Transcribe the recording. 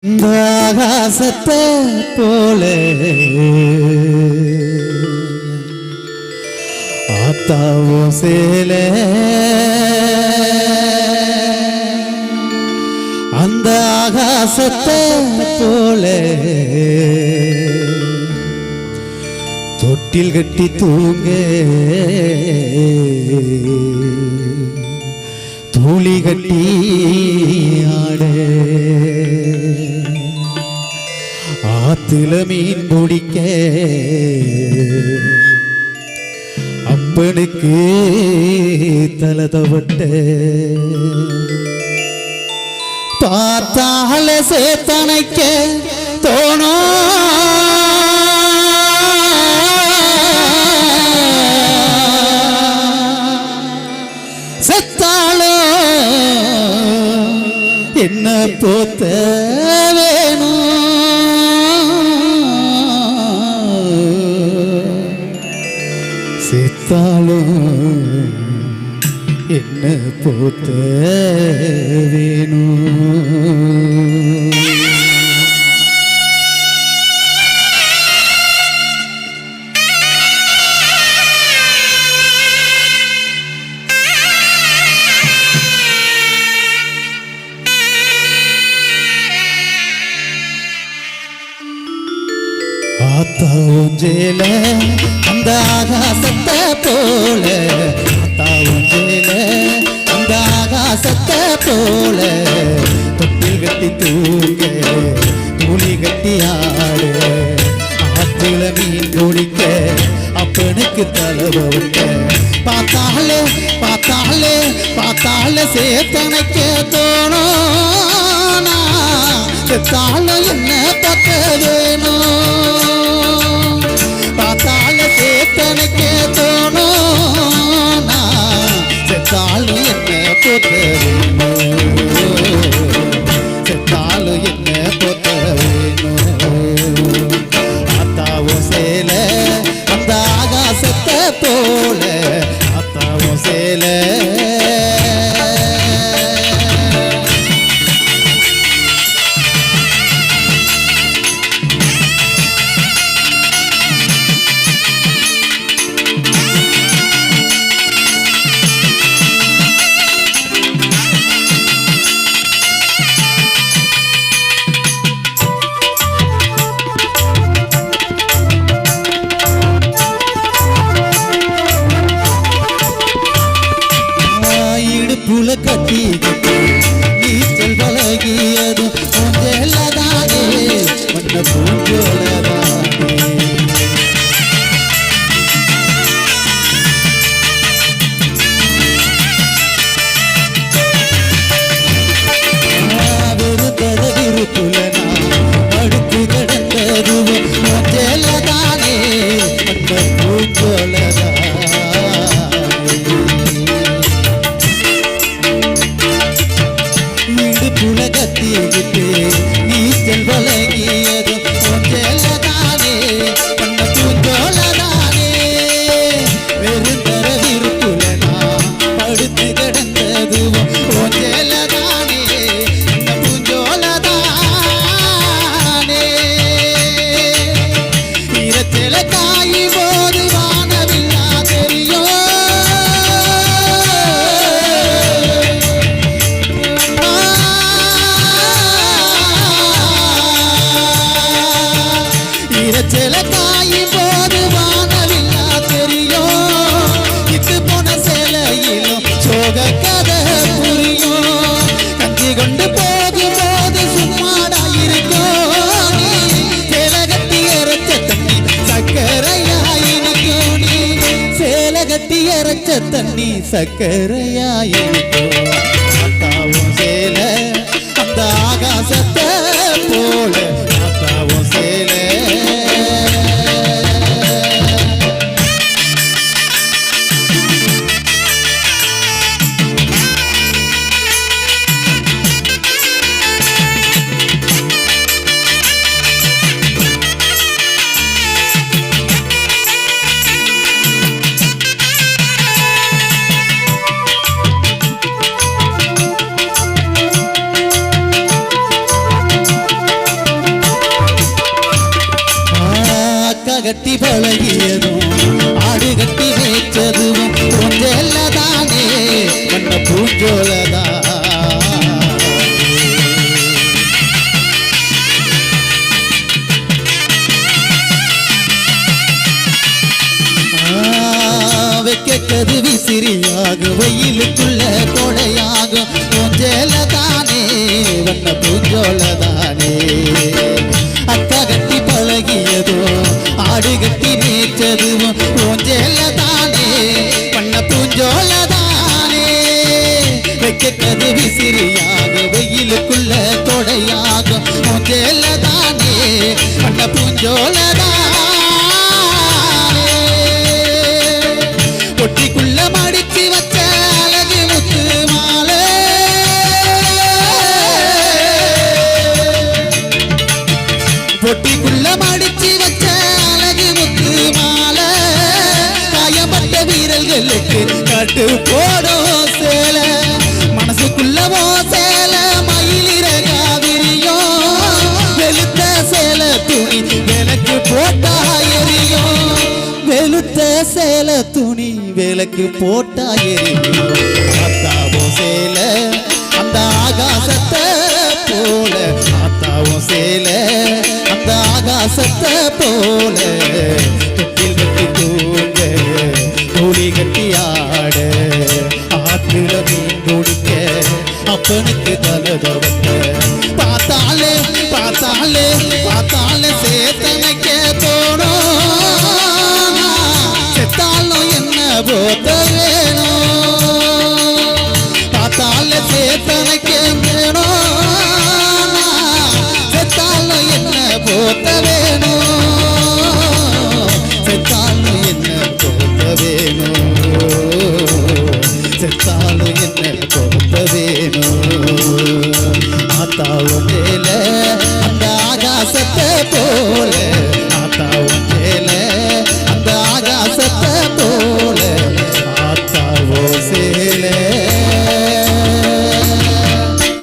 இந்த ஆகாசத்தை போல ஆத்தாவோ சேல அந்த ஆகாசத்தை போல தொட்டில் கட்டி தூங்க தூளி கட்டி ஆட ஆத்துல மீன் பிடிக்க அப்பனுக்கு தலை தவட்ட பார்த்தால சேத்தனைக்க தோணும் செத்தாலோ என்ன போத்த வேணும் செத்தாலும் என்ன போத்த வேணும். ஆத்தா ஊஞ்சேல அந்த ஆகாசத்தை போல ஆத்தா ஊஞ்சேல அந்த ஆகாசத்தை போல தொட்டில் கட்டி தூங்க தூளி கட்டி ஆடு ஆத்துல மீன் குடிக்க அப்பனுக்கு தலைவக்க பார்த்தாலே பார்த்தாலே பார்த்தாலே சேத்தனைக்க தோணும் செத்தால என்ன பத்த வேணும் பார்த்தால சேத்தனைக்க தோணும் செத்தாலும் என்ன பொத்த வேணும் செத்தாலும் என்ன பொத்த வேணும். ஆத்தாவும் சேல அந்த ஆகாசத்தை போல ஆத்தாவும் சேல புல கட்டி நீச்சல் பழகியது பூஞ்சலதானே மன்ன பூஞ்சலதானே வெறுத்தத விருப்புலனா அடுத்து கிடந்தது பூஞ்சலதானே மன்ன பூஞ்சலதானே நீச்சல் வழங்கியது பூஞ்சலதானே பண்ண பூஞ்சோலதானே வெறுந்தர விருப்புலனா படுத்து கிடந்தது பூஞ்சலதானே பண்ண பூஞ்சோலதானே இரத்தில காயி போது வானவில்லா தெரியும் இரச்சல காயி போது வானவில்லா தெரியும் இட்டு போன சேலையிலும் சோக கதை புரியும் கஞ்சி கொண்டு போது போது சும்மாடா இருக்கும் சேலை கட்டி அரைச்ச தண்ணி சக்கரையாயிருக்கும் நீ சேலை கட்டி அரைச்ச தண்ணி சக்கரையாயிருக்கும். ஆத்தாவும் சேல அந்த ஆகாசத்தை போல ஆத்தாவும் சேல கட்டி பழகியதும் ஆடு கட்டி மேய்ச்சதும் பூஞ்சோலதானே வண்ண பூஞ்சோலதா வைக்கது விசிறியாக வெயிலுக்குள்ள கொடையாகும் பூஞ்சோலதானே வண்ண பூஞ்சோலதானே அக்கா கட்டி பழகியதும் ஆடு கட்டி மேய்ச்சதும் பூஞ்சோலதானே வண்ண பூஞ்சோலதானே வைக்கது விசிறியாக வெயிலுக்குள்ள கொடையாகும் பூஞ்சோலதானே வண்ண பூஞ்சோலதானே பொட்டிக்குள்ள மடிச்சு வச்ச அழகு முத்து மாலை பொட்டிக்குள்ள மடிச்சு வச்ச அழகு முத்து மாலை காயப்பட்ட வீரர்களுக்கு கட்டு போடும் சேல மனசுக்குள்ள ஓ சேல மயிலிற காவிரியும் வெளுத்த சேல துணி எனக்கு போட்டா எரியும் வெளுத்த சேல துணி விளக்கு போட்டா எரியும் ஆத்தாவும் சேல அந்த ஆகாசத்தை போல ஆத்தாவும் சேல அந்த ஆகாசத்தை போல தொட்டில் கட்டி தூங்க தோழி கட்டி ஆட ஆத்துல மீன் குடிக்க அப்பனுக்கு தலதவட்ட பார்த்தாலே பார்த்தாலே பார்த்தாலே சேத்தனைக்க தோணும் செத்தாலும் என்ன போத்த வேணும் பார்த்தாலே சேத்தனைக்க வேணும் செத்தாலும் என்ன போத்த வேணும் செத்தாலும் என்ன போத்த வேணும் செத்தாலும் என்ன போத்த வேணும் ஆத்தாவும் மேல அந்த ஆகாசத்தை போல